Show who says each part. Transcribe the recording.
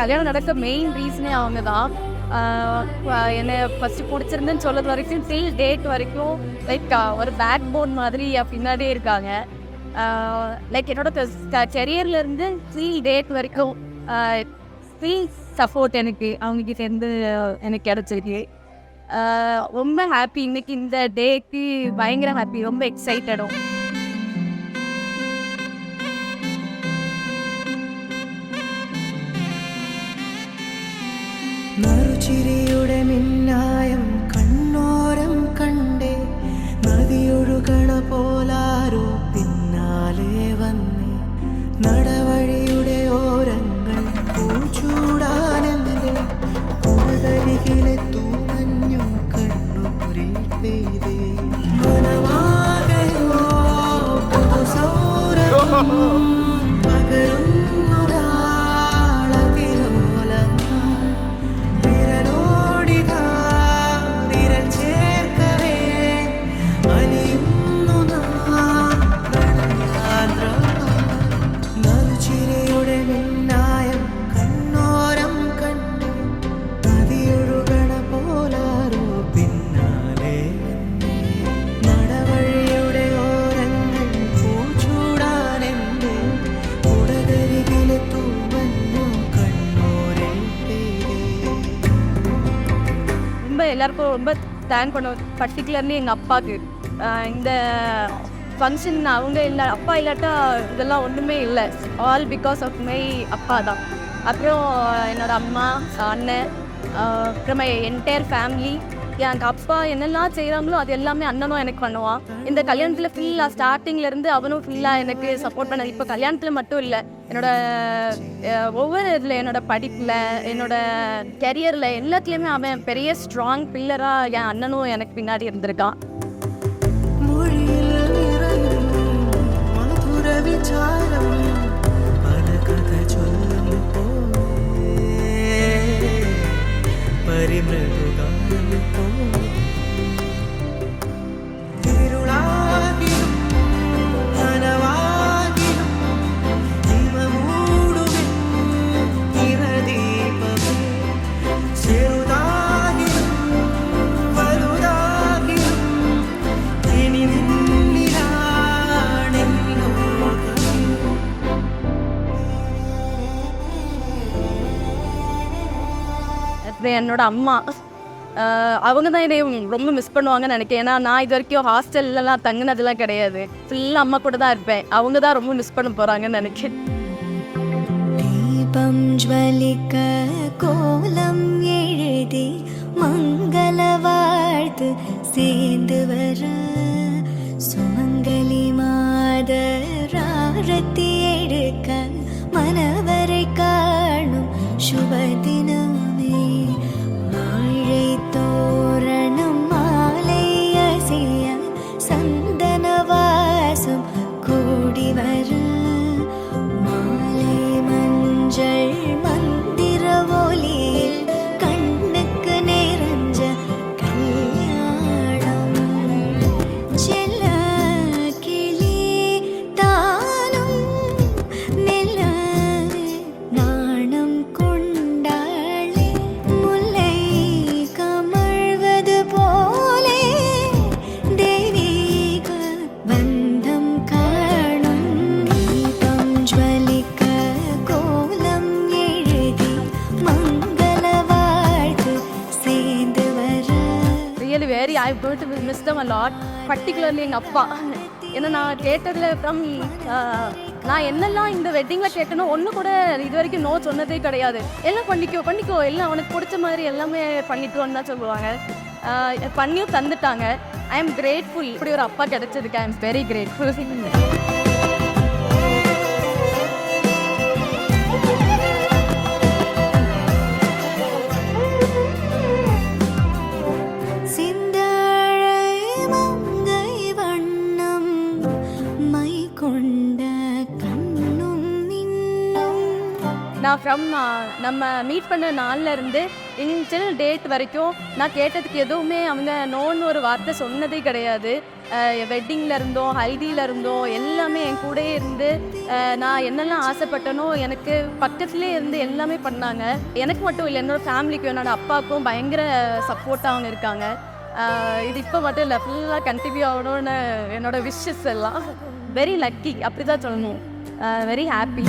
Speaker 1: கல்யாணம் நடக்க மெயின் ரீசனே அவங்க தான். என்னை ஃபஸ்ட்டு பிடிச்சிருந்துன்னு சொல்கிறது வரைக்கும் டில் டேட் வரைக்கும் லைக் ஒரு பேக் போன் மாதிரி பின்னாடியே இருக்காங்க. லைக் என்னோட கெரியர்லேருந்து டில் டேட் வரைக்கும் ஃபுல் சப்போர்ட் எனக்கு அவங்ககிட்டேருந்து எனக்கு கிடச்சிருக்கு. ரொம்ப ஹாப்பி இன்னைக்கு இந்த டேக்கு, பயங்கர ஹாப்பி, ரொம்ப எக்ஸைட்டடும்.
Speaker 2: മറുചിരിയുടെ മിന്നായം കണ്ണോരം കണ്ടേ, നദിയൊഴുകണ പോലാരോ പിന്നാലെ വന്നേ, നടവഴിയുടെ ഓരങ്ങൾ പൂച്ചൂടാനെന്തേ, കുടകരികിലെ തൂമഞ്ഞും കണ്ണൂരിൽ പെയ്തേ, മനമാകയോ പുതുസൗരം പകരും
Speaker 1: எல்லாருக்கும் ரொம்ப தேங்க் பண்ணுவோம். பர்டிகுலர்லி எங்கள் அப்பாவுக்கு. இந்த ஃபங்க்ஷன் அவங்க இல்லை, அப்பா இல்லாட்டா இதெல்லாம் ஒன்றுமே இல்லை. ஆல் பிகாஸ் ஆஃப் மை அப்பா தான். அப்புறம் என்னோடய அம்மா, அண்ணன், அப்புறமா என்டையர் ஃபேமிலி. எனக்கு அப்பா என்னெல்லாம் செய்கிறாங்களோ அது எல்லாமே அண்ணனும் எனக்கு பண்ணுவான். இந்த கல்யாணத்தில் ஃபுல்லாக ஸ்டார்டிங்லேருந்து அவனும் ஃபுல்லாக எனக்கு சப்போர்ட் பண்ண. இப்போ கல்யாணத்தில் மட்டும் இல்லை, ஒவ்வொரு இதில் என்னோடய படிப்பில், என்னோடய கெரியரில் எல்லாத்துலேயுமே அவன் பெரிய ஸ்ட்ராங் பில்லராக என் அண்ணனும் எனக்கு பின்னாடி இருந்திருக்கான். என்னோட அம்மா அவங்க தான் என்னை ரொம்ப மிஸ் பண்ணுவாங்கன்னு நினைக்கிறேன். ஏன்னா நான் இது வரைக்கும் ஹாஸ்டல்லாம் தங்கினதெல்லாம் கிடையாது. ஃபுல்லாக அம்மா கூட தான் இருப்பேன். அவங்க தான் ரொம்ப மிஸ் பண்ண போகிறாங்கன்னு நினைக்கிறேன்.
Speaker 3: தீபம் ஜ்வலிக்க கோலம் எழுதி மங்கள வாழ்த்து சேர்ந்து வர, சுமங்கலி மாதராரத்தி எடுக்க மனவரை காணும் சுபதினமே, வாழை தோரணம் மாலை அசைய சந்தன வாசம் கூடி வர, மாலை மஞ்சள் மந்திர ஒலியில் கண்ணுக்கு நிறைஞ்ச கல்யாணம், செல்ல கிளி தானும் மெல்ல நாணம் கொண்டாளே, முல்லை கமழ்வது போலே தெய்வீக பந்தம் காணும், தீபம் ஜ்வலிக்க கோலம் எழுதி மங்கள வாழ்த்து சேர்ந்து வர.
Speaker 1: Really very I got to miss them a lot. Particularly எங்கள் அப்பா. ஏன்னா நான் கேட்டதில் ஃப்ரம் நான் என்னெல்லாம் இந்த வெட்டிங்கில் கேட்டனோ ஒன்று கூட இது வரைக்கும் நோ சொன்னதே கிடையாது. எல்லாம் பண்ணிக்கோ எல்லாம் அவனுக்கு பிடிச்ச மாதிரி எல்லாமே பண்ணிட்டோன்னு தான் சொல்லுவாங்க. பண்ணியும் தந்துட்டாங்க. I am grateful. இப்படி ஒரு அப்பா கிடைச்சதுக்கு ஐ எம் வெரி கிரேட்ஃபுல். நான் ஃப்ரம் நம்ம மீட் பண்ண நாள்ல இருந்து இன்டில் டேட் வரைக்கும் நான் கேட்டதுக்கு எதுவுமே அவங்க நோன்னு ஒரு வார்த்தை சொன்னதே கிடையாது. வெட்டிங்கில் இருந்தோம், ஹல்தியில் இருந்தோம், எல்லாமே என் கூடயே இருந்து நான் என்னெல்லாம் ஆசைப்பட்டனோ எனக்கு பக்கத்துலேயே இருந்து எல்லாமே பண்ணாங்க. எனக்கு மட்டும் இல்லை, என்னோடய ஃபேமிலிக்கும் என்னோடய அப்பாவுக்கும் பயங்கர சப்போர்ட்டாக அவங்க இருக்காங்க. இது இப்போ மட்டும் இல்லை, ஃபுல்லாக கண்டினியூ ஆகணும்னு என்னோடய விஷஸ் எல்லாம். வெரி லக்கி, அப்படி தான் சொல்லணும். Very happy.